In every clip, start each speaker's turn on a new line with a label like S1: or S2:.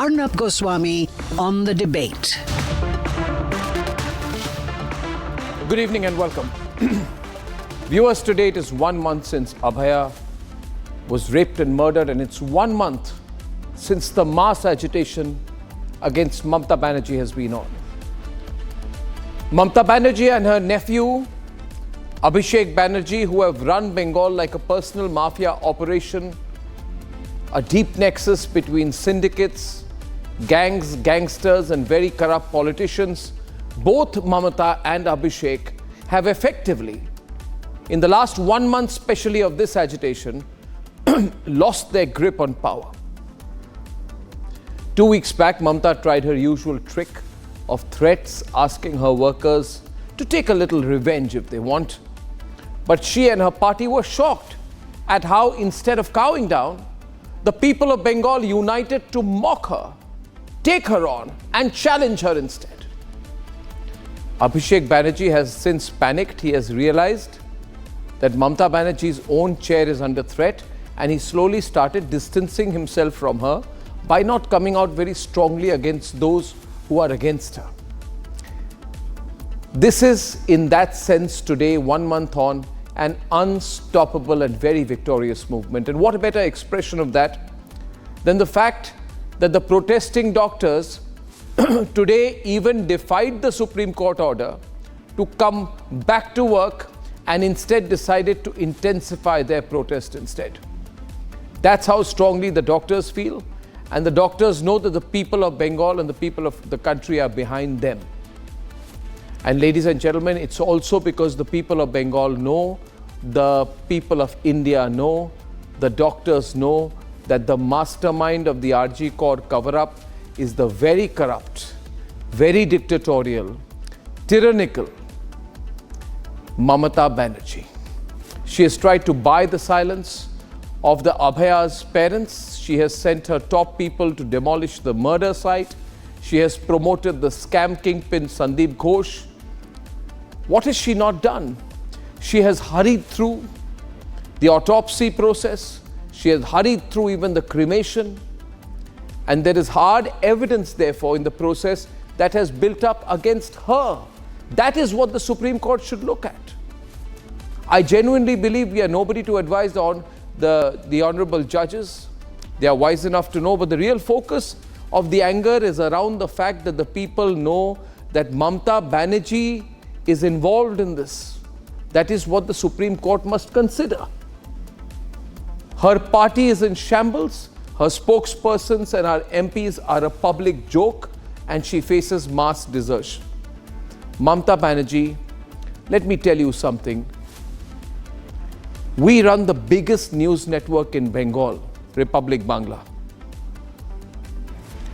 S1: Arnab Goswami on The Debate.
S2: Good evening and welcome. Viewers, today it is 1 month since Abhaya was raped and murdered, and it's 1 month since the mass agitation against Mamata Banerjee has been on. Mamata Banerjee and her nephew Abhishek Banerjee, who have run Bengal like a personal mafia operation, a deep nexus between syndicates, gangs, gangsters and very corrupt politicians, both Mamata and Abhishek have effectively, in the last 1 month especially of this agitation, lost their grip on power. 2 weeks back, Mamata tried her usual trick of threats, asking her workers to take a little revenge if they want. But she and her party were shocked at how, instead of cowing down, the people of Bengal united to mock her, take her on and challenge her instead. Abhishek Banerjee has since panicked. He has realized that Mamata Banerjee's own chair is under threat, and he slowly started distancing himself from her by not coming out very strongly against those who are against her. This is, in that sense, today, 1 month on, an unstoppable and very victorious movement. And what a better expression of that than the fact that the protesting doctors today even defied the Supreme Court order to come back to work and instead decided to intensify their protest instead. That's how strongly the doctors feel, and the doctors know that the people of Bengal and the people of the country are behind them. And ladies and gentlemen, it's also because the people of Bengal know, the people of India know, the doctors know that the mastermind of the RG Corps cover-up is the very corrupt, very dictatorial, tyrannical Mamata Banerjee. She has tried to buy the silence of the Abhaya's parents. She has sent her top people to demolish the murder site. She has promoted the scam kingpin Sandeep Ghosh. What has she not done? She has hurried through the autopsy process. She has hurried through even the cremation. And there is hard evidence, therefore, in the process that has built up against her. That is what the Supreme Court should look at. I genuinely believe we are nobody to advise on the honorable judges. They are wise enough to know, but the real focus of the anger is around the fact that the people know that Mamata Banerjee is involved in this. That is what the Supreme Court must consider. Her party is in shambles. Her spokespersons and her MPs are a public joke, and she faces mass desertion. Mamata Banerjee, let me tell you something. We run the biggest news network in Bengal, Republic Bangla.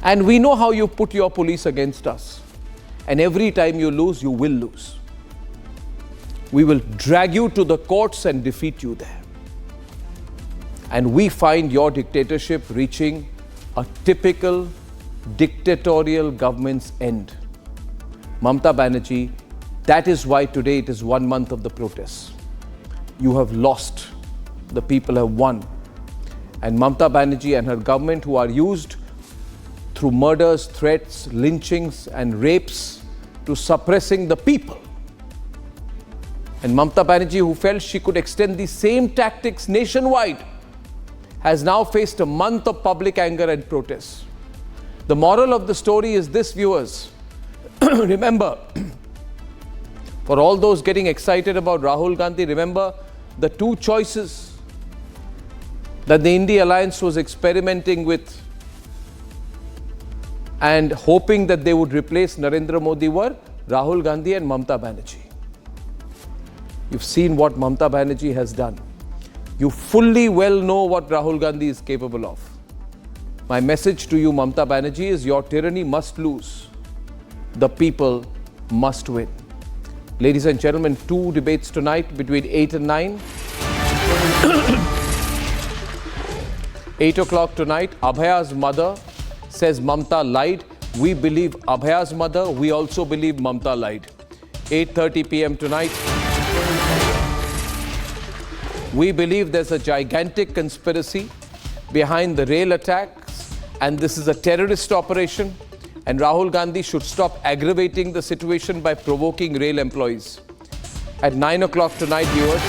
S2: And we know how you put your police against us. And every time you lose, you will lose. We will drag you to the courts and defeat you there. And we find your dictatorship reaching a typical dictatorial government's end. Mamata Banerjee, that is why today it is 1 month of the protests. You have lost. The people have won. And Mamata Banerjee and her government, who are used through murders, threats, lynchings and rapes to suppressing the people. And Mamata Banerjee, who felt she could extend the same tactics nationwide, has now faced a month of public anger and protests. The moral of the story is this, viewers. Remember, for all those getting excited about Rahul Gandhi, remember the two choices that the India Alliance was experimenting with and hoping that they would replace Narendra Modi were Rahul Gandhi and Mamata Banerjee. You've seen what Mamata Banerjee has done. You fully well know what Rahul Gandhi is capable of. My message to you, Mamata Banerjee, is your tyranny must lose. The people must win. Ladies and gentlemen, 2 debates tonight between 8 and 9. 8 o'clock tonight, Abhaya's mother says Mamata lied. We believe Abhaya's mother. We also believe Mamata lied. 8:30 p.m. tonight. We believe there's a gigantic conspiracy behind the rail attacks and this is a terrorist operation, and Rahul Gandhi should stop aggravating the situation by provoking rail employees. At 9 o'clock tonight, viewers,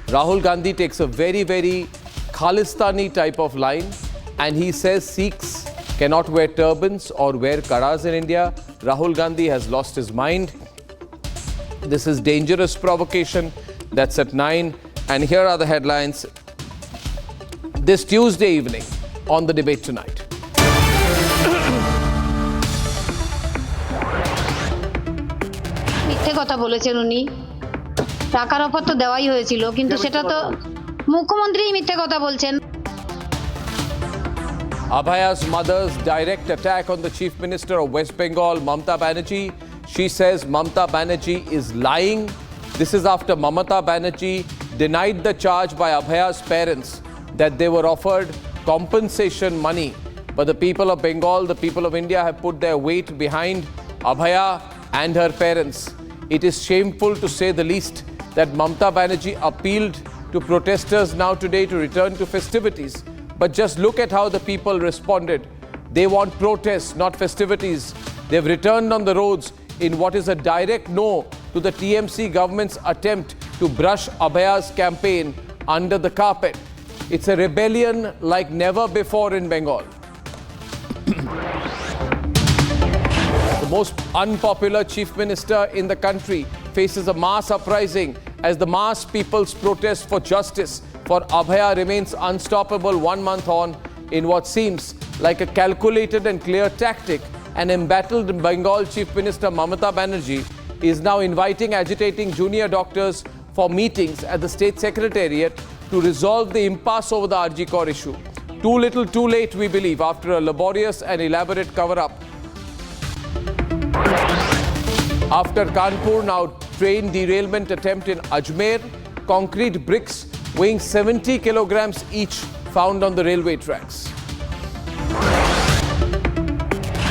S2: Rahul Gandhi takes a very, very Khalistani type of line, and he says Sikhs cannot wear turbans or wear kadas in India. Rahul Gandhi has lost his mind. This is dangerous provocation. That's at 9. And here are the headlines this Tuesday evening on the debate tonight.
S3: মিথ্যে কথা বলেছেন উনি টাকার offer তো দেওয়াই হয়েছিল কিন্তু সেটা তো মুখ্যমন্ত্রীই মিথ্যে কথা বলছেন
S2: Abhaya's mother's direct attack on the Chief Minister of West Bengal, Mamata Banerjee. She says Mamata Banerjee is lying. This is after Mamata Banerjee denied the charge by Abhaya's parents that they were offered compensation money. But the people of Bengal, the people of India have put their weight behind Abhaya and her parents. It is shameful to say the least that Mamata Banerjee appealed to protesters now today to return to festivities. But just look at how the people responded. They want protests, not festivities. They've returned on the roads in what is a direct no to the TMC government's attempt to brush Abhaya's campaign under the carpet. It's a rebellion like never before in Bengal. The most unpopular chief minister in the country faces a mass uprising as the mass people's protest for justice for Abhaya remains unstoppable 1 month on in what seems like a calculated and clear tactic. An embattled Bengal Chief Minister Mamata Banerjee is now inviting agitating junior doctors for meetings at the State Secretariat to resolve the impasse over the RG Kar issue. Too little, too late, we believe, after a laborious and elaborate cover-up. After Kanpur, now train derailment attempt in Ajmer, concrete bricks weighing 70 kilograms each found on the railway tracks.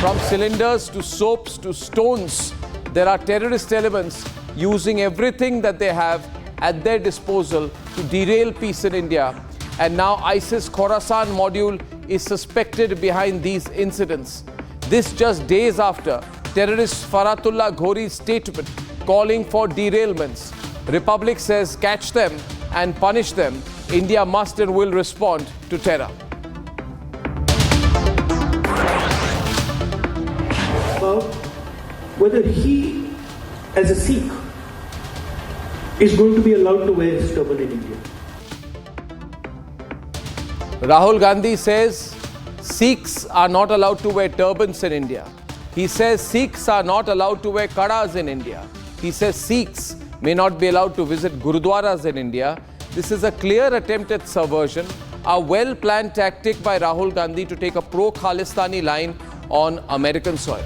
S2: From cylinders to soaps to stones, there are terrorist elements using everything that they have at their disposal to derail peace in India. And now ISIS Khorasan module is suspected behind these incidents. This just days after terrorist Faratullah Ghori's statement calling for derailments. Republic says catch them and punish them. India must and will respond to terror.
S4: About whether he, as a Sikh, is going to be allowed to wear his turban in India.
S2: Rahul Gandhi says Sikhs are not allowed to wear turbans in India. He says Sikhs are not allowed to wear kadas in India. He says Sikhs may not be allowed to visit gurudwaras in India. This is a clear attempt at subversion, a well-planned tactic by Rahul Gandhi to take a pro-Khalistani line on American soil.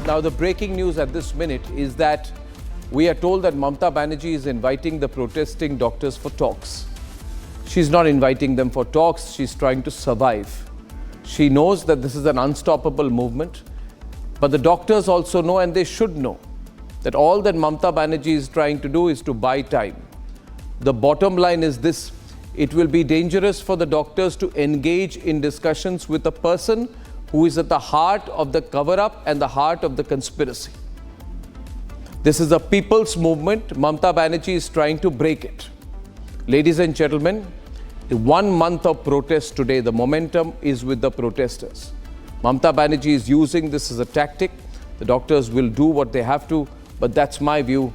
S2: Now, the breaking news at this minute is that we are told that Mamata Banerjee is inviting the protesting doctors for talks. She's not inviting them for talks, she's trying to survive. She knows that this is an unstoppable movement, but the doctors also know, and they should know, that all that Mamata Banerjee is trying to do is to buy time. The bottom line is this: it will be dangerous for the doctors to engage in discussions with a person who is at the heart of the cover-up and the heart of the conspiracy. This is a people's movement. Mamata Banerjee is trying to break it. Ladies and gentlemen, the 1 month of protest today, the momentum is with the protesters. Mamata Banerjee is using this as a tactic. The doctors will do what they have to, but that's my view.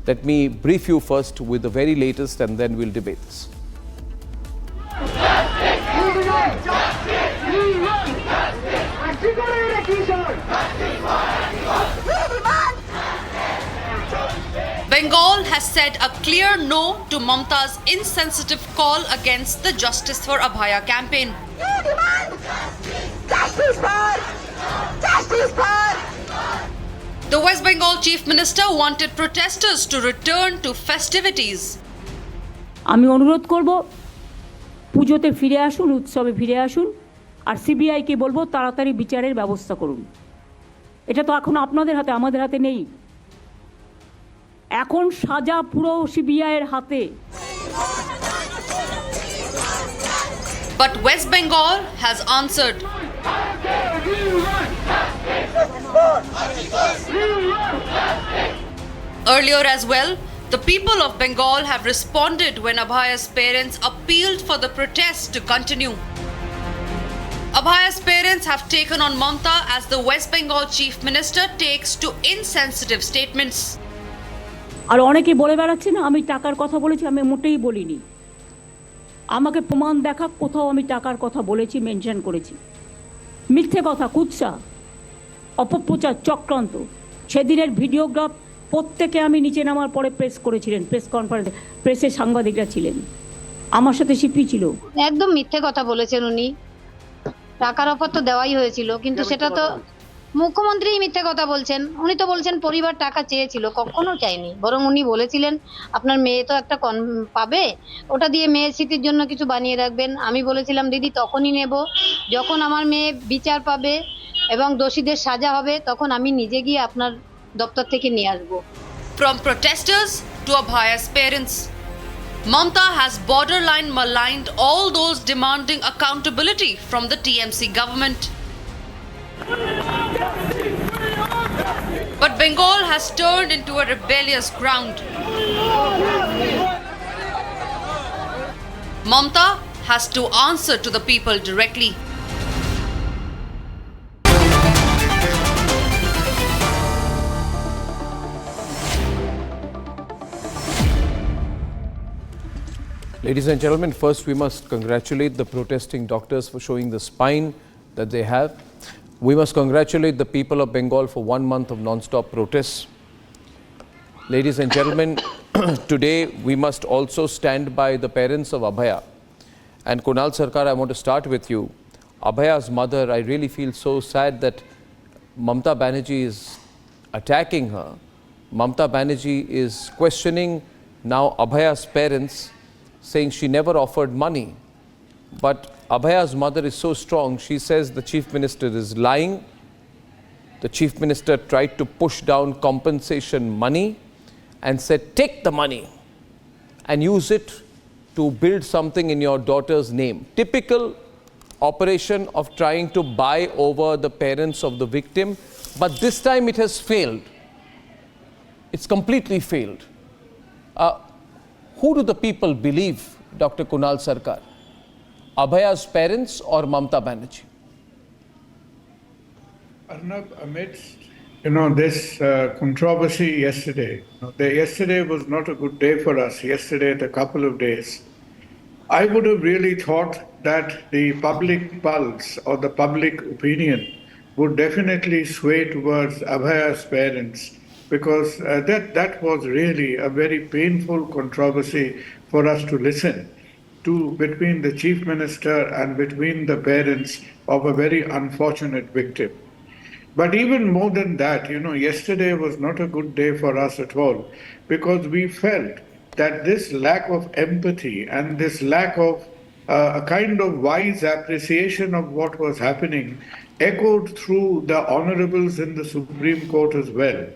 S2: Let me brief you first with the very latest, and then we'll debate this.
S5: Bengal has said a clear no to Mamata's insensitive call against the Justice for Abhaya campaign. The West Bengal Chief Minister wanted protesters to return to festivities.
S6: আমি অনুরোধ করব পুজোতে ফিরে আসুন, উৎসবে ফিরে আসুন, আর সিবিআইকে বলবো তাড়াতাড়ি বিচারের ব্যবস্থা করুন। এটা তো এখন আপনাদের হাতে, আমাদের হাতে নেই। এখন সাজা পুরো সিবিআইয়ের হাতে।
S5: But West Bengal has answered. Earlier as well, the people of Bengal have responded when Abhaya's parents appealed for the protest to continue. Abhaya's parents have taken on Mamata as the West Bengal Chief Minister takes to insensitive statements.
S6: আর অনেকে বলে বেড়াচ্ছে না আমি টাকার কথা বলেছি, আমি মোটেই বলিনি। আমাকে প্রমাণ দেখা, কোথাও আমি টাকার কথা বলেছি, মেনশন করেছি। মিথ্যে কথা, কুৎসা, অপপ্রচার, চক্রান্ত। সেদিনের ভিডিওগ্রাফ প্রত্যেকে আমি নিচে নামার পরে প্রেস করেছিলেন, প্রেস কনফারেন্সে প্রেসের সাংবাদিকরা ছিলেন, আমার সাথে সিপি ছিল।
S3: একদম মিথ্যে কথা বলেছেন উনি। টাকার অফার তো দেওয়াই হয়েছিল, কিন্তু সেটা তো মুখ্যমন্ত্রী মিথ্যে কথা বলছেন। উনি তো বলছেন পরিবার টাকা চেয়েছিল, কখনো চাইনি। বরং উনি বলেছিলেন আপনার মেয়ে তো একটা পাবে, ওটা দিয়ে মেয়ের স্মৃতির জন্য কিছু বানিয়ে রাখবেন। আমি বলেছিলাম দিদি তখনই নেব যখন আমার মেয়ে বিচার পাবে এবং দোষীদের সাজা হবে, তখন আমি নিজে গিয়ে আপনার দপ্তর থেকে নিয়ে আসবো।
S5: From protesters to Abhaya's parents, Mamata has borderline maligned all those demanding accountability from the TMC government. But Bengal has turned into a rebellious ground. Mamata has to answer to the people directly.
S2: Ladies and gentlemen, first we must congratulate the protesting doctors for showing the spine that they have. We must congratulate the people of Bengal for 1 month of non-stop protests. Ladies and gentlemen, today we must also stand by the parents of Abhaya. And Kunal Sarkar, I want to start with you. Abhaya's mother, I really feel so sad that Mamata Banerjee is attacking her. Mamata Banerjee is questioning now Abhaya's parents, saying she never offered money. But Abhaya's mother is so strong, she says the Chief Minister is lying. The Chief Minister tried to push down compensation money and said, take the money and use it to build something in your daughter's name. Typical operation of trying to buy over the parents of the victim, but this time it has failed. It's completely failed. Who do the people believe, Dr. Kunal Sarkar? Abhaya's parents or Mamata Banerjee?
S7: Arnab, amidst this controversy yesterday, yesterday was not a good day for us. Yesterday, the couple of days, I would have really thought that the public pulse or the public opinion would definitely sway towards Abhaya's parents, because that was really a very painful controversy for us to listen to, between the Chief Minister and between the parents of a very unfortunate victim. But even more than that, yesterday was not a good day for us at all, because we felt that this lack of empathy and this lack of a kind of wise appreciation of what was happening echoed through the honorables in the Supreme Court as well.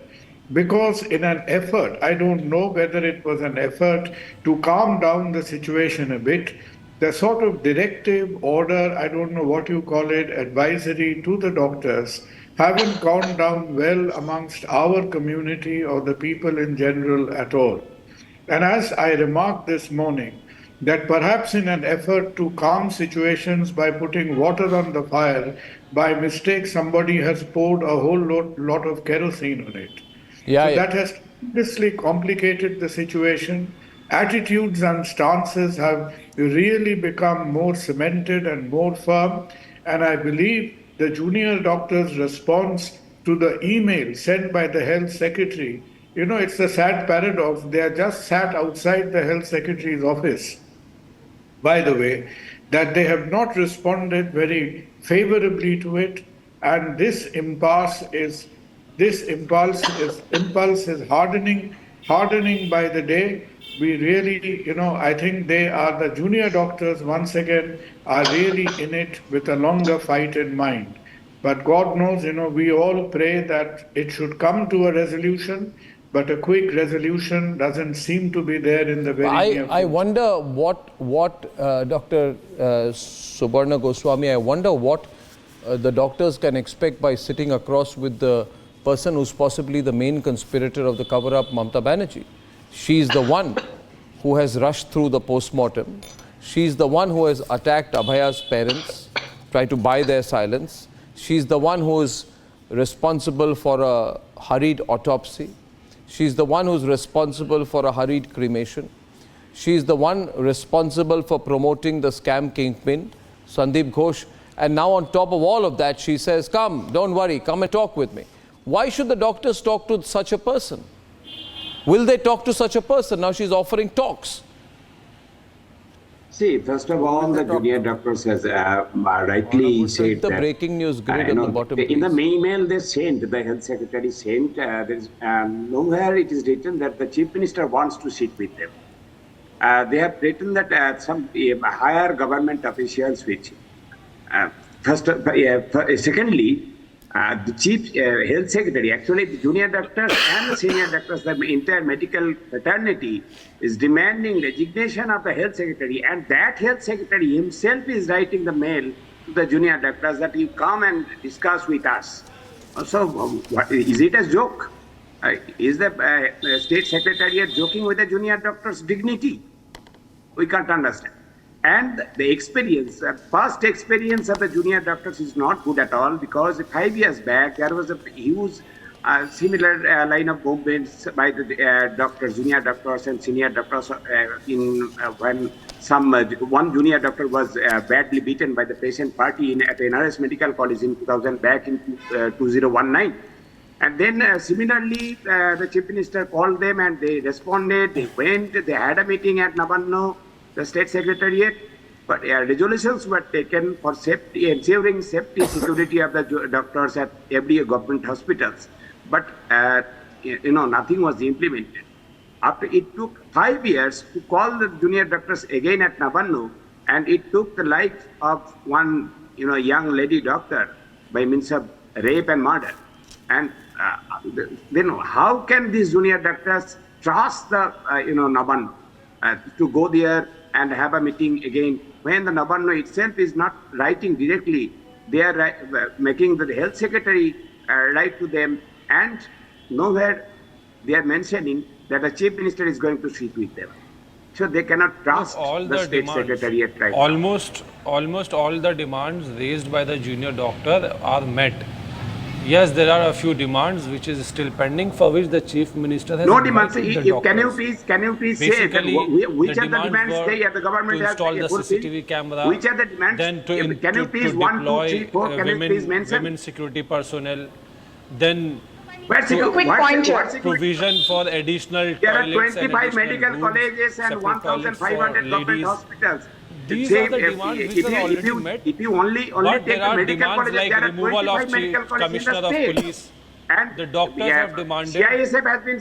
S7: Because in an effort, I don't know whether it was an effort to calm down the situation a bit, the sort of directive, order, I don't know what you call it, advisory to the doctors haven't gone down well amongst our community or the people in general at all. And as I remarked this morning, that perhaps in an effort to calm situations by putting water on the fire, by mistake somebody has poured a whole lot of kerosene on it. That has tremendously complicated the situation. Attitudes and stances have really become more cemented and more firm. And I believe the junior doctor's response to the email sent by the health secretary, it's a sad paradox. They are just sat outside the health secretary's office, by the way, that they have not responded very favorably to it. And this impulse is hardening by the day. we really, I think the junior doctors once again are really in it with a longer fight in mind. But God knows, we all pray that it should come to a resolution, but a quick resolution doesn't seem to be there in the very near future.
S2: I wonder what Dr. Subarna Goswami, I wonder what the doctors can expect by sitting across with the person who's possibly the main conspirator of the cover-up, Mamata Banerjee. She's the one who has rushed through the post-mortem. She's the one who has attacked Abhaya's parents, tried to buy their silence. She's the one who is responsible for a hurried autopsy. She's the one who's responsible for a hurried cremation. She's the one responsible for promoting the scam kingpin, Sandeep Ghosh. And now on top of all of that, she says, come, don't worry, come and talk with me. Why should the doctors talk to such a person? Will they talk to such a person? Now she's offering talks.
S8: See, first of all, the junior doctors has rightly said
S2: the
S8: that
S2: breaking news grid at the bottom.
S8: In the email they sent, the health secretary sent, there is nowhere it is written that the chief minister wants to sit with them. They have written that some higher government officials, which secondly, the chief health secretary, actually the junior doctors and the senior doctors, the entire medical fraternity is demanding resignation of the health secretary, and that health secretary himself is writing the mail to the junior doctors that you come and discuss with us. So is it a joke? Is the state secretariat joking with the junior doctors' dignity? We can't understand. And the experience, past experience of the junior doctors is not good at all, because 5 years back there was a huge similar line of movements by the doctors, junior doctors and senior doctors when one junior doctor was badly beaten by the patient party at NRS Medical College in 2019. And then similarly, the chief minister called them and they responded, they went, they had a meeting at Nabanno, the state secretariat, but resolutions were taken for safety, ensuring safety, security of the doctors at every government hospitals. But nothing was implemented. After it took 5 years to call the junior doctors again at Nabanno, and it took the life of one young lady doctor by means of rape and murder. And then how can these junior doctors trust the Nabanno to go there and have a meeting again, when the Nabanno itself is not writing directly? They are making the health secretary write to them, and nowhere they are mentioning that the chief minister is going to sit with them. So they cannot trust the state secretariat right
S9: almost all the demands raised by the junior doctor are met. Yes, there are a few demands which is still pending, for which the chief minister has
S8: no demands.
S9: Can
S8: you please say that which are the demands the government has
S9: to install the CCTV camera?
S8: Which are the demands?
S9: Then
S8: can you please
S9: deploy
S8: 1, 2, 3, 4, can you please mention?
S9: women security personnel. Then provision for additional
S8: there are
S9: toilets
S8: 25
S9: and
S8: medical
S9: rooms,
S8: colleges and 1,500 government hospitals.
S9: These are the demands which are already met.
S8: If you only
S9: But
S8: take
S9: there are
S8: the medical
S9: demands
S8: colleges,
S9: like
S8: there are
S9: removal of
S8: 25 medical colleges
S9: commissioner
S8: in the
S9: of
S8: state.
S9: police.
S8: And
S9: The doctors have demanded.
S8: CISF has been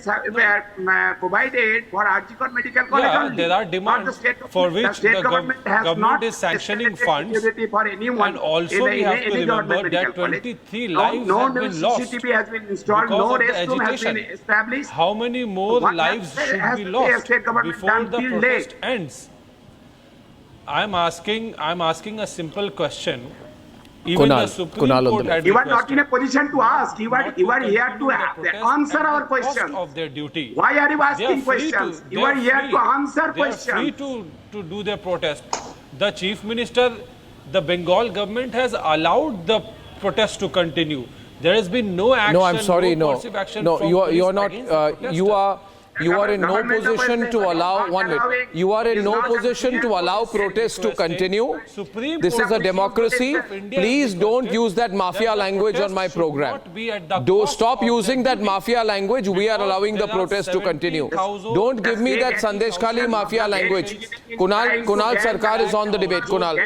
S8: provided for Arjikot Medical College only.
S9: There are demands for which the government is sanctioning funds,
S8: for anyone
S9: and also we have to remember that 23 lives have been lost
S8: CCTV has been installed,
S9: because
S8: no
S9: of the
S8: restroom has been
S9: agitation.
S8: established.
S9: How many more
S8: What
S9: lives should
S8: has
S9: be
S8: the
S9: lost
S8: state government
S9: before
S8: done
S9: the
S8: till
S9: protest
S8: date?
S9: ends? I'm asking a simple question. Even the Supreme Court had
S8: You are not in a
S9: requested
S8: position to ask. You are here to answer our questions.
S9: of their duty.
S8: Why are you
S9: They are
S8: asking
S9: free
S8: questions?
S9: to-
S8: You
S9: they
S8: are here
S9: free.
S8: to answer
S9: They are free
S8: questions.
S9: to do their protest. The chief minister, the Bengal government has allowed the protest to continue. There has been no action.
S2: No, I'm sorry, no.
S9: coercive action
S2: No,
S9: from
S2: you are
S9: police
S2: not,
S9: against the protester.
S2: you are in no
S8: Government
S2: position to allow, one minute, you are in
S8: is
S2: no
S8: not a
S2: position to
S8: clear
S2: allow
S8: position.
S2: protests to continue.
S9: Supreme
S2: This is
S9: Court
S2: a democracy.
S9: of India
S2: Please
S9: has
S2: don't
S9: requested
S2: use that mafia
S9: that the
S2: language on
S9: protest
S2: my
S9: should
S2: program.
S9: not be at the
S2: Do
S9: cost
S2: stop
S9: of
S2: using
S9: their
S2: that
S9: duty.
S2: mafia language. We are
S9: Because
S2: allowing the
S9: there are
S2: protest to continue.
S9: 70,000
S2: Don't give me that Sandesh Khali mafia language. Kunal Sarkar is on the debate. Kunal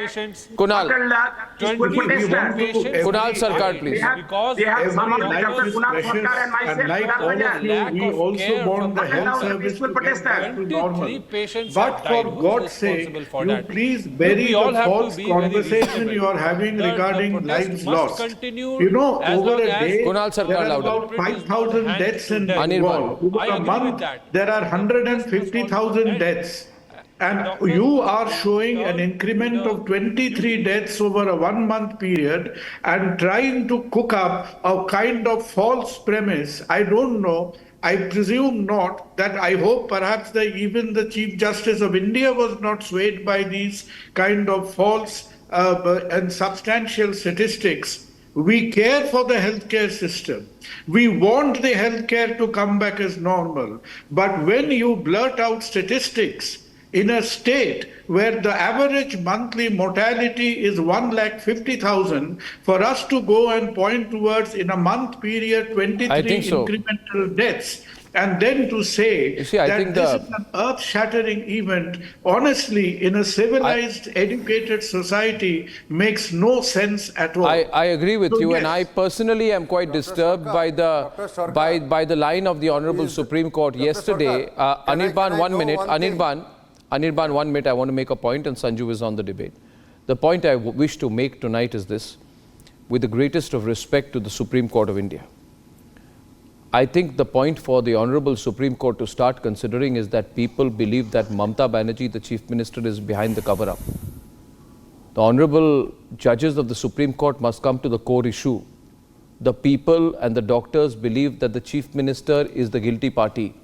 S2: Sarkar, please.
S7: Every life is precious, and like all of you, we also want the health health
S8: the
S7: service
S8: peaceful
S7: to get
S8: protesters.
S7: back to
S9: 23
S7: normal.
S9: patients
S7: But
S9: have
S7: for
S9: died. Who is
S7: God's sake,
S9: responsible for
S7: you
S9: that?
S7: please
S9: Look,
S7: bury
S9: we all
S7: the
S9: have to
S7: false
S9: be very
S7: conversation
S9: reasonable.
S7: you are having
S9: The
S7: regarding
S9: protest
S7: lives
S9: must
S7: lost.
S9: continue
S7: You know,
S9: as
S7: over
S9: long
S7: a
S9: as
S7: day,
S2: Kunal Sarkar,
S7: there are
S2: louder.
S7: about
S9: culprit is not
S7: 5,000
S9: hanged
S7: deaths
S9: to
S7: in
S9: death.
S7: Bengal. Over
S9: I
S7: a
S9: agree with
S7: month,
S9: that.
S7: there are
S9: The protest must also
S7: 150,000
S9: end.
S7: deaths. And
S9: Doctors
S7: you
S9: must
S7: are
S9: not
S7: showing an
S9: turn
S7: increment
S9: to
S7: of
S9: the
S7: 23 deaths over a 1 month period and trying to cook up a kind of false premise. I don't know. I presume not. That I hope perhaps even the Chief Justice of India was not swayed by these kind of false and substantial statistics. We care for the healthcare system. We want the healthcare to come back as normal. But when you blurt out statistics in a state where the average monthly mortality is 150,000, for us to go and point towards in a month period 23
S2: I think so.
S7: incremental deaths, and then to say
S2: You see, I
S7: that
S2: think
S7: this is an earth-shattering event, honestly, in a civilized, educated society, makes no sense at all.
S2: I agree with
S7: So,
S2: you,
S7: yes.
S2: and I personally am quite disturbed by the line of the Honorable Supreme Court yesterday. Anirban, 1 minute. Anirban, 1 minute. I want to make a point, and Sanju is on the debate. The point I wish to make tonight is this: with the greatest of respect to the Supreme Court of India, I think the point for the Honorable Supreme Court to start considering is that people believe that Mamata Banerjee, the Chief Minister, is behind the cover-up. The Honorable Judges of the Supreme Court must come to the core issue. The people and the doctors believe that the Chief Minister is the guilty party.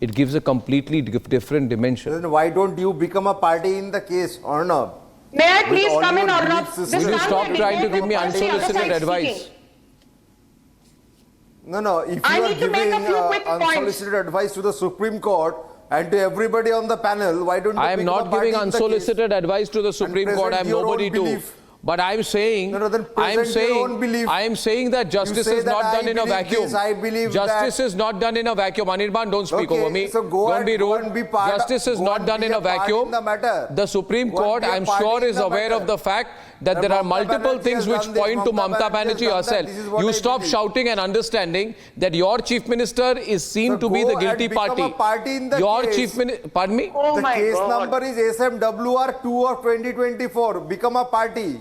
S2: It gives a completely different dimension.
S10: Then why don't you become a party in the case, Arnab?
S11: May I please
S10: all
S11: come in,
S10: your
S11: Arnab?
S10: belief
S11: This
S10: systems.
S2: Will you
S11: can't
S2: stop
S11: be a
S2: trying to
S11: debate
S2: give me
S11: because the other
S2: unsolicited
S11: side is
S2: advice?
S11: speaking.
S10: No, if
S11: I
S10: you are
S11: need to make a
S10: giving
S11: few quick points.
S10: unsolicited advice to the Supreme Court and to everybody on the panel, why don't you
S2: I am
S10: become a
S2: not
S10: party
S2: giving
S10: in the case?
S2: unsolicited advice to the Supreme Court. I am
S10: present your own
S2: nobody to.
S10: belief.
S2: But I am saying,
S10: No, then present your own belief.
S2: I am saying that justice
S10: say
S2: is
S10: that
S2: not
S10: I
S2: done in a
S10: believe
S2: vacuum.
S10: this, I believe
S2: Justice
S10: that.
S2: is not done in a vacuum. Anirban, don't speak
S10: Okay,
S2: over me.
S10: so go
S2: don't
S10: and-
S2: be
S10: go
S2: rude.
S10: and be part-
S2: Justice is
S10: go
S2: not
S10: and
S2: done
S10: be
S2: in a
S10: a part
S2: vacuum.
S10: in the matter.
S2: The Supreme
S10: Go and
S2: Court,
S10: be a
S2: I am
S10: part
S2: sure,
S10: in
S2: is
S10: the
S2: aware
S10: matter.
S2: of the fact that
S10: And
S2: there are
S10: Mamata
S2: multiple
S10: Banerjee
S2: things
S10: has
S2: which
S10: done this,
S2: point to
S10: Mamata
S2: Mamata
S10: Banerjee has
S2: Banerjee
S10: done that.
S2: herself.
S10: This is what
S2: You
S10: I
S2: stop
S10: believe.
S2: shouting and understanding that your Chief Minister is seen
S10: So
S2: to be
S10: go
S2: the
S10: and
S2: guilty
S10: become
S2: party.
S10: a party in the
S2: Your
S10: case.
S2: Chief Minister, pardon me?
S11: Oh
S10: The
S11: my
S10: case
S11: God.
S10: number is SMWR 2 of 2024. Become a party.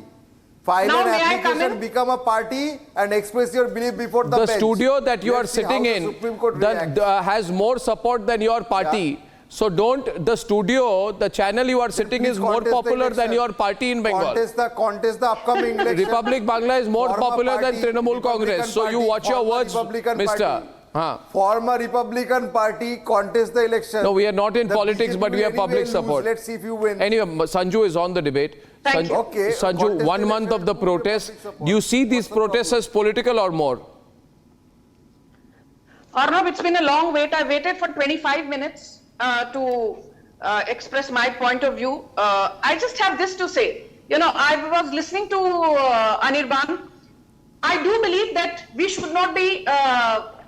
S10: File
S11: Now
S10: an
S11: may I come
S10: application,
S11: in?
S10: become a party and express your belief before the
S2: The
S10: bench.
S2: studio that you
S10: Let's
S2: are
S10: see how
S2: sitting
S10: the
S2: in
S10: Supreme Court reacts.
S2: has more support than your party. So don't, the studio, the channel you are sitting
S10: please
S2: is more
S10: contest the
S2: popular than
S10: election.
S2: your party in Bengal.
S10: Contest the upcoming election.
S2: Republic Bangla is more
S10: Form a
S2: popular than
S10: party,
S2: Trinamool
S10: Republican
S2: Congress. So you
S10: party,
S2: watch your
S10: form a
S2: words,
S10: Republican
S2: mister.
S10: party. Form a Republican party, contest the election.
S2: No, we are not in
S10: The
S2: politics,
S10: BJP
S2: but we
S10: will
S2: have public
S10: anyway lose.
S2: support.
S10: Let's see if you win.
S2: Anyway, Sanju is on the debate.
S11: Thank you.
S10: Okay,
S2: Sanju,
S10: contest
S2: 1
S10: the
S2: month of the
S10: election, who will
S2: protest.
S10: public support?
S2: Do you see these
S10: What's the problem?
S2: protests as political or more?
S11: Arnab, it's been a long wait. I waited for 25 minutes to express my point of view. I just have this to say. You know, I was listening to Anirban. I do believe that we should not be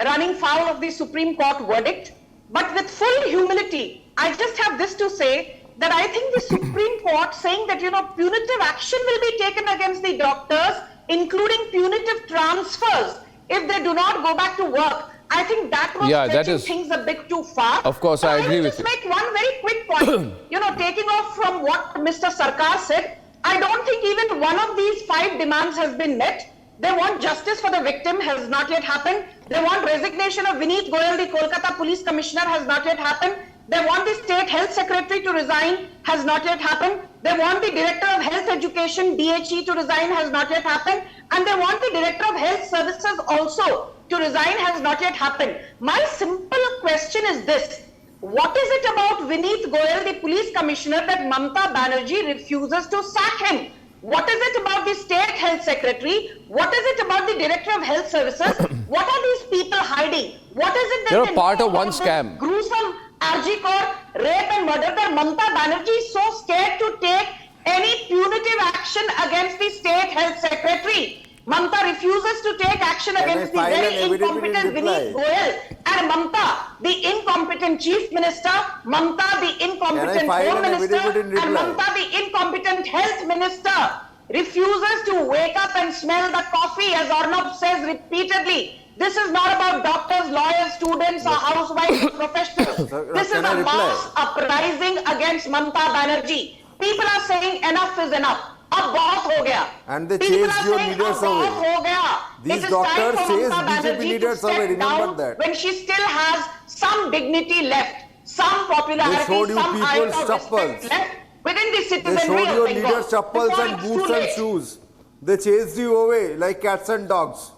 S11: running foul of the Supreme Court verdict. But with full humility, I just have this to say that I think the Supreme Court saying that, you know, punitive action will be taken against the doctors, including punitive transfers, if they do not go back to work. I think that was stretching things a bit too far.
S2: Of course, I agree with you.
S11: I will just make one very quick point. You know, taking off from what Mr. Sarkar said, I don't think even one of these 5 demands has been met. They want justice for the victim, has not yet happened. They want resignation of Vineet Goyal, the Kolkata Police Commissioner, has not yet happened. They want the State Health Secretary to resign, has not yet happened. They want the Director of Health Education, DHE, to resign, has not yet happened. And they want the Director of Health Services also to resign, has not yet happened. My simple question is this. What is it about Vineet Goyal, the Police Commissioner, that Mamata Banerjee refuses to sack him? What is it about the State Health Secretary? What is it about the Director of Health Services? What are these people hiding? What is it that
S2: They're
S11: they
S2: a part
S11: know
S2: of one
S11: about
S2: scam.
S11: this gruesome Arjikor rape and murder that Mamata Banerjee is so scared to take any punitive action against the State Health Secretary? Mamata refuses to take action against the
S10: file an
S11: very
S10: evidence
S11: incompetent
S10: in reply?
S11: Vineet Goyal, and Mamata, the incompetent Chief Minister, Mamata, the incompetent
S10: file
S11: Home
S10: an
S11: Minister,
S10: affidavit in
S11: and
S10: reply?
S11: Mamata, the incompetent Health Minister. refuses to wake up and smell the coffee, as Arnab says repeatedly. This is not about doctors, lawyers, students, or housewives, or professionals. This is a mass uprising against Mamata Banerjee. People are saying enough is enough. Ab bahut ho gaya.
S10: And they
S11: People
S10: chased
S11: are
S10: your
S11: saying,
S10: leaders
S11: "Ab bahut
S10: away."
S11: ho gaya."
S10: These
S11: It is
S10: doctors
S11: time for
S10: chased
S11: Mamata
S10: BJP
S11: Banerjee to
S10: leaders away.
S11: step
S10: Remember
S11: down
S10: that.
S11: when she still has some dignity left, some popularity,
S10: They showed you
S11: some
S10: people's
S11: iota of
S10: chappals.
S11: respect left within the
S10: They
S11: citizenry
S10: showed
S11: of
S10: your
S11: Bengal.
S10: leaders chappals
S11: Before
S10: and
S11: it's too
S10: boots and
S11: late.
S10: shoes. They chased you away like cats and dogs.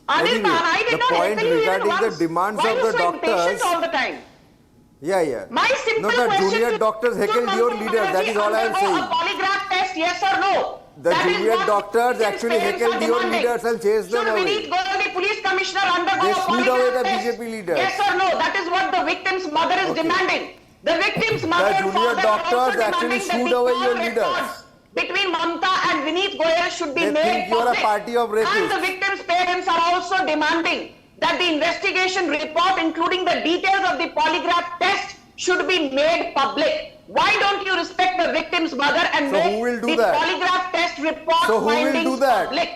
S11: Anil
S10: Anyway,
S11: Khan, I did
S10: the
S11: not
S10: point
S11: heckle you even
S10: regarding the
S11: once.
S10: demands
S11: Why
S10: of
S11: are you
S10: the
S11: so impatient
S10: doctors-
S11: all the time?
S10: Yeah.
S11: My simple
S10: No, the
S11: question
S10: junior
S11: to-
S10: doctors
S11: to
S10: heckled your
S11: Mamata
S10: leaders. That
S11: Banerjee,
S10: is all I am
S11: undergo
S10: saying.
S11: A polygraph test, yes or no?
S10: The
S11: That is
S10: junior
S11: what
S10: doctors
S11: Indian
S10: actually
S11: parents
S10: heckled
S11: are
S10: your
S11: demanding.
S10: leaders and chased them
S11: Should
S10: away.
S11: Vineet Goyal, the police commissioner, undergo
S10: They
S11: a
S10: screwed away
S11: polygraph
S10: the
S11: test?
S10: BJP leaders.
S11: Yes or no? That is what the victim's mother is
S10: Okay.
S11: demanding. The victim's mother and
S10: junior
S11: father are also
S10: doctors actually
S11: demanding
S10: screwed
S11: that
S10: away
S11: the
S10: your
S11: call
S10: leaders.
S11: records between Mamata and Vineet Goyal should be
S10: They
S11: made
S10: think you are a
S11: public.
S10: party of rapists.
S11: And the victim's parents are also demanding that the investigation report, including the details of the polygraph test, should be made public. Why don't you respect the victim's mother and
S10: So who
S11: make
S10: will do
S11: the
S10: that?
S11: polygraph test report
S10: So who will
S11: findings
S10: do that?
S11: public?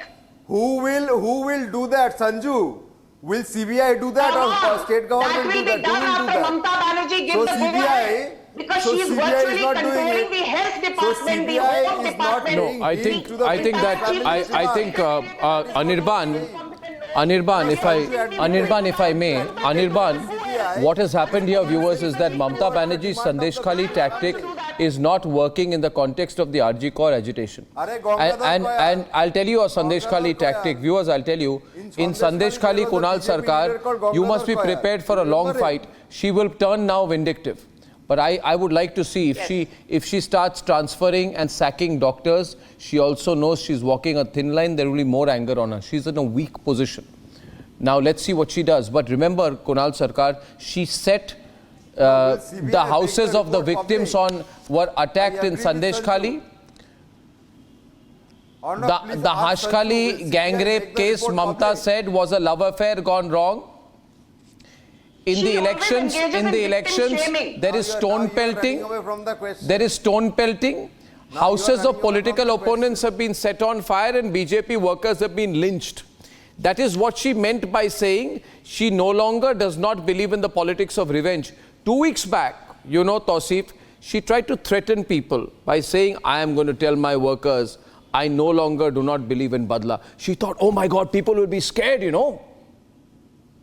S10: Who will do that, Sanju? Will CBI do that
S11: Come
S10: or
S11: on.
S10: state government
S11: That will
S10: do
S11: be
S10: that?
S11: done
S10: Who will
S11: after
S10: do that?
S11: Mamata Banerjee gives
S10: So
S11: the go
S10: CBI
S11: ahead. Because
S10: so
S11: she is
S10: CBI is
S11: virtually
S10: not doing
S11: controlling
S10: it.
S11: the health
S10: So
S11: department, the
S10: CBI
S11: home
S10: is not
S11: department.
S10: doing
S2: No, I
S10: it
S2: think
S10: to the
S2: I think
S10: victim
S2: that
S10: family
S2: I
S10: Demand.
S2: think Anirban, if I may, Anirban, what has happened here, viewers, is that Mamata Banerjee's Sandesh Khali tactic is not working in the context of the RG Kaur agitation. And I'll tell you a Sandesh Khali tactic, viewers. I'll tell you, in Sandesh Khali, Kunal Sarkar, you must be prepared for a long fight. She will turn now vindictive. But I would like to see if she starts transferring and sacking doctors, she also knows she's walking a thin line. There will be more anger on her. She's in a weak position. Now let's see what she does. But remember, Kunal Sarkar, she set the houses of the victims were attacked in Sandesh Khali. The Hashkali gang rape case, Mamata said, was a love affair gone wrong. In the elections, there is stone pelting. There is stone pelting. Houses of political opponents have been set on fire and BJP workers have been lynched. That is what she meant by saying she no longer does not believe in the politics of revenge. 2 weeks back, you know, Tausif, she tried to threaten people by saying, I am going to tell my workers, I no longer do not believe in Badla. She thought, oh my God, people will be scared, you know.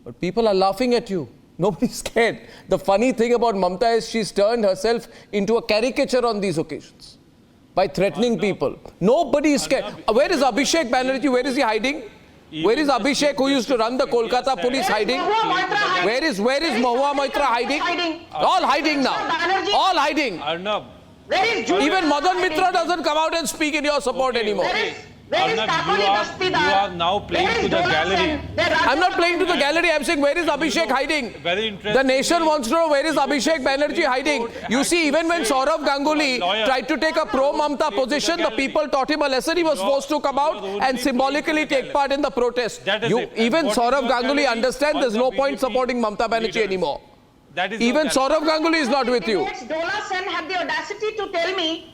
S2: But people are laughing at you. Nobody's scared. The funny thing about Mamata is she's turned herself into a caricature on these occasions by threatening people. Nobody is scared. Where is Abhishek Banerjee? Where is he hiding? Where is Abhishek, who used to run the Kolkata police, hiding? Where is Mahua Maitra hiding? All hiding now. All hiding.
S9: Arnab,
S2: Even Madan Mitra doesn't come out and speak in your support anymore.
S9: Arnab, you are now playing to the gallery.
S2: I'm not playing to the gallery. I'm saying, where is Abhishek hiding?
S9: Very interesting.
S2: The nation wants to know, where is Abhishek Banerjee hiding? You see, even when Saurav Ganguly tried to take a pro-Mamata position, the people taught him a lesson. He was forced to come out and symbolically take part in the protest. Even Saurav Ganguly understands there's no point supporting Mamata Banerjee anymore. Even Saurav Ganguly is not with you.
S11: Dola Sen had the audacity to tell me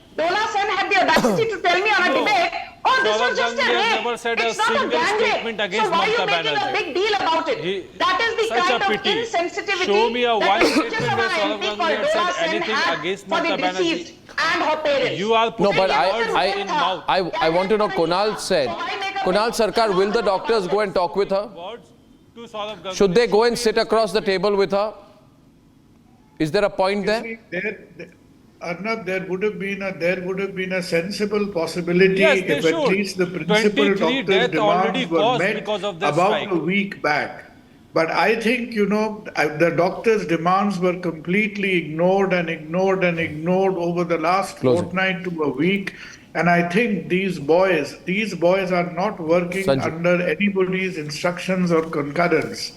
S11: on a debate, oh, this was just a rape.
S9: Never said
S11: It's
S9: a
S11: not a
S9: single
S11: gang
S9: statement
S11: rape.
S9: against
S11: So why are you
S9: Mamata
S11: making a
S9: Banerjee?
S11: big deal about it? That is the
S9: Such
S11: kind
S9: a
S11: of
S9: pity.
S11: insensitivity
S9: Show me a
S11: that
S9: one
S11: the
S9: statement
S11: Rajya
S9: where
S11: Sabha
S9: Saurav
S11: MP
S9: Ganguly
S11: called
S9: had said
S11: Dola Sen
S9: anything
S11: had
S9: against
S11: for the
S9: Mamata Banerjee.
S11: deceased and her parents.
S9: You are
S2: No,
S9: putting
S2: but
S9: words in mouth.
S2: I want to know, Kunal said, Kunal Sarkar, will the doctors go and talk with her?
S9: Words to Saurav Ganguly.
S2: Should they go and sit across the table with her? Is there a point there?
S7: Arnab, there would have been a sensible possibility
S9: Yes, they
S7: if at
S9: should.
S7: least the principal
S9: 23
S7: doctor's
S9: deaths already
S7: demands were
S9: caused
S7: met
S9: because of this
S7: about
S9: strike.
S7: a week back. But I think, the doctor's demands were completely ignored over the last fortnight to a week. And I think these boys are not working under anybody's instructions or concurrence.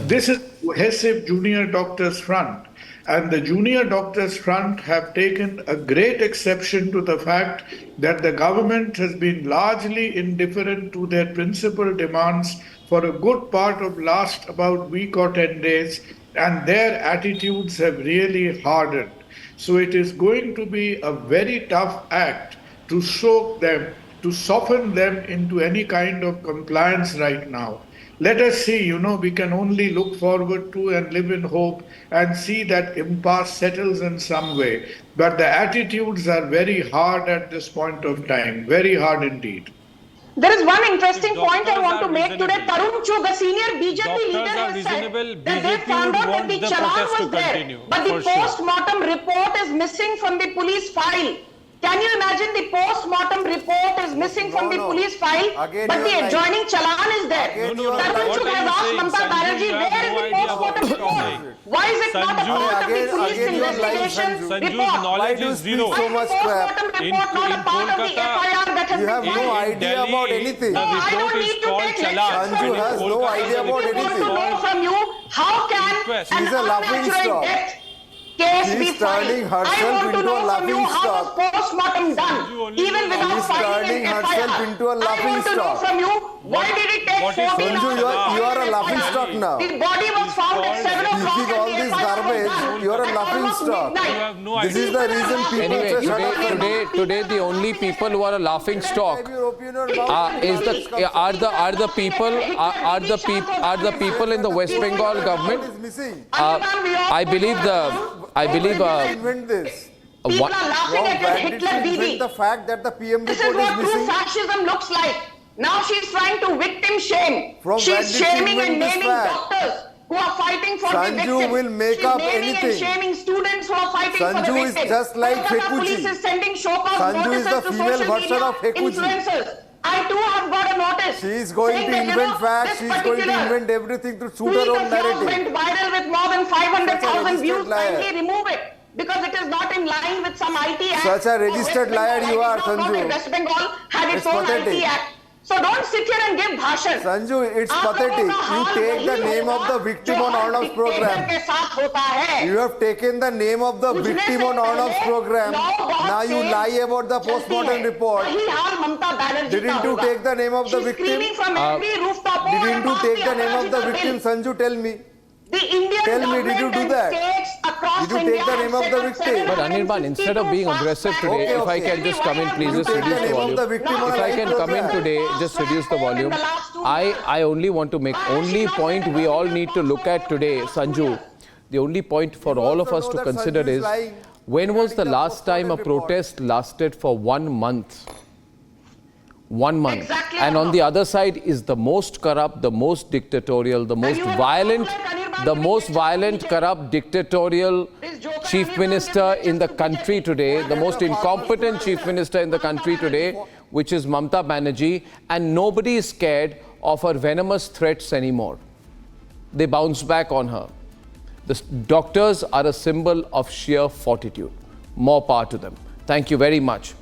S7: This is cohesive junior doctors front. And the junior doctors front have taken a great exception to the fact that the government has been largely indifferent to their principal demands for a good part of last about week or 10 days, and their attitudes have really hardened. So it is going to be a very tough act to soak them, to soften them into any kind of compliance right now. Let us see, we can only look forward to and live in hope and see that impasse settles in some way. But the attitudes are very hard at this point of time, very hard indeed.
S11: There is one interesting
S9: If
S11: point I
S9: doctors
S11: want to
S9: are
S11: make today.
S9: reasonable,
S11: Tarun Chugh, the senior BJP
S9: doctors
S11: leader,
S9: are
S11: has said
S9: reasonable,
S11: that they
S9: BJP
S11: found
S9: would
S11: out that
S9: want
S11: the
S9: the
S11: challan
S9: protest
S11: was
S9: to
S11: there,
S9: continue,
S11: but the
S9: for sure.
S11: post-mortem report is missing from the police file. Can you imagine the post-mortem report is missing from the police file,
S10: Again
S11: but
S10: you
S11: the
S10: are lying.
S11: adjoining challan is there?
S10: Again you are
S11: Tarun
S10: lying.
S11: Chugh has
S9: What are
S11: asked
S9: you
S11: Mamata
S9: saying,
S11: Banerjee,
S9: Sanju? You
S11: where
S9: have
S11: is the
S9: no idea
S11: post-mortem
S9: what you're
S11: report?
S9: saying.
S11: Why is it not a
S9: Sanju-
S11: part of the
S10: Again
S11: police
S10: you are lying,
S11: investigation
S10: Sanju.
S9: Sanju's
S11: report?
S9: knowledge
S10: Why do you
S9: is
S10: speak
S9: zero.
S11: Why
S10: so
S11: is the
S10: much crap?
S11: post-mortem
S9: In
S11: report not a part of the
S9: Kolkata,
S11: FIR that has
S10: You
S11: been
S10: have no
S11: filed?
S10: idea about anything.
S9: The
S11: No, I
S9: report
S11: don't
S9: is
S11: need to
S9: called
S11: take
S9: challan.
S11: lectures.
S10: Sanju
S9: And in
S10: has no
S9: Kolkata,
S10: idea
S9: the
S10: about
S9: report
S11: I
S9: is
S11: want to
S10: anything.
S11: know
S9: called
S11: from you, how can
S9: Request.
S11: an
S10: She's a laughing
S11: unnatural
S10: stock.
S11: death case
S10: She's
S11: be filed?
S10: turning
S11: I
S10: herself
S11: want to
S10: into
S11: know
S10: a
S11: from you
S10: laughing
S11: how was
S10: stock.
S11: post-mortem done,
S9: Sanju only
S11: even
S9: knows
S11: without
S10: She's
S11: filing
S10: turning
S11: an
S10: herself
S11: FIR.
S10: into a
S11: I
S10: laughing
S11: want to know
S10: stock.
S11: from you, why did it take
S9: What is
S11: 14
S10: Sanju,
S11: hours?
S10: you are a
S11: to file
S10: laughing
S11: an
S10: stock
S11: FIR?
S10: now.
S11: The body was found at 7 o'clock
S10: Speaking all
S11: and the
S10: this
S11: FIR was
S10: garbage,
S11: done
S10: you are a
S11: at
S10: laughing
S11: almost
S10: stock.
S11: midnight.
S9: You have no
S10: This
S9: idea.
S10: is the reason people
S2: Anyway,
S10: say shut up.
S2: today the only people who are a laughing stock
S10: Time you open your mouth,
S2: are the people in the West Bengal government.
S10: is missing.
S2: I believe
S10: Invent this.
S11: People
S2: what-
S11: are laughing
S10: From
S11: at
S10: where
S11: your
S10: did
S11: Hitler
S10: she invent
S11: Didi.
S10: the fact that the PM
S11: This is
S10: report is
S11: what true
S10: missing?
S11: fascism looks like. Now she's trying to victim shame.
S10: From where
S11: She's
S10: did she
S11: shaming and
S10: invent this
S11: naming
S10: fact?
S11: doctors who are fighting for the
S10: Sanju
S11: victim.
S10: will make
S11: She's
S10: up
S11: naming
S10: anything.
S11: and shaming students who are fighting for the
S10: Sanju is
S11: victim.
S10: just like
S11: Kolkata
S10: Hekuchi.
S11: police is sending show cause
S10: Sanju is
S11: notices
S10: the
S11: to
S10: female
S11: social
S10: version
S11: media
S10: of Hekuchi.
S11: influencers. I too have got a notice.
S10: She is going
S11: saying
S10: to
S11: that,
S10: invent facts,
S11: this
S10: she is going to
S11: particular
S10: invent everything to suit
S11: tweet
S10: her own
S11: of yours
S10: narrative.
S11: went viral with more than 500,000 views.
S10: registered liar.
S11: Kindly remove it because it is not in line with some IT act.
S10: Such a
S11: of
S10: registered
S11: West Bengal.
S10: liar you
S11: I
S10: are,
S11: did not know
S10: Sanju.
S11: that West Bengal had its
S10: It's
S11: own
S10: pathetic.
S11: IT act. So don't sit here and give bhashan.
S10: Sanju, it's
S11: आप लोगों
S10: pathetic.
S11: का
S10: You
S11: hall
S10: take
S11: वही
S10: the name of
S11: होगा
S10: the victim
S11: जो
S10: on
S11: her
S10: Arnab's
S11: dictator
S10: program.
S11: के साथ होता है.
S10: You have taken the name of the
S11: पूछने
S10: victim
S11: से
S10: on Arnab's
S11: पहले
S10: program.
S11: लाओ बहुत
S10: Now you
S11: से
S10: lie about the
S11: चलती
S10: postmortem
S11: है.
S10: report.
S11: वही हाल ममता बनर्जी का
S10: Didn't you
S11: होगा.
S10: take the name of the
S11: She's
S10: victim?
S11: screaming from every rooftop.
S10: Didn't you take the name of the victim? Sanju, tell me.
S11: The Indian
S10: Tell me,
S11: government
S10: did you do
S11: and
S10: that?
S11: states across
S10: Did you
S11: India
S10: take the name
S11: have
S10: of the
S11: set up
S10: victim?
S2: But Anirban, instead of being aggressive today,
S10: Okay,
S2: if I
S10: okay.
S2: can just come in, please
S10: You
S2: just
S10: take the
S2: reduce the
S10: name of
S2: volume.
S10: the victim on
S2: If
S10: a
S2: I
S10: live
S2: can come in
S10: program.
S2: today, just reduce the volume. I only want to make only point we all need to look at today, Sanju. The only point for all of us to consider
S10: Sanju is
S2: is
S10: lying.
S2: when was the
S10: Regarding the
S2: last time a
S10: postmortem report.
S2: protest lasted for 1 month? 1 month.
S11: Exactly,
S2: And on
S11: Arnab.
S2: the other side is the most corrupt, the most dictatorial, the most
S11: you have
S2: violent,
S11: like Anirban
S2: the
S11: giving
S2: most
S11: lecture
S2: violent,
S11: on
S2: corrupt, dictatorial
S11: This joker
S2: chief
S11: Anirban
S2: minister
S11: giving
S2: in the
S11: lectures to
S2: country
S11: BJP.
S2: today, the most incompetent chief minister in the country today, which is Mamata Banerjee, and nobody is scared of her venomous threats anymore. They bounce back on her. The doctors are a symbol of sheer fortitude. More power to them. Thank you very much.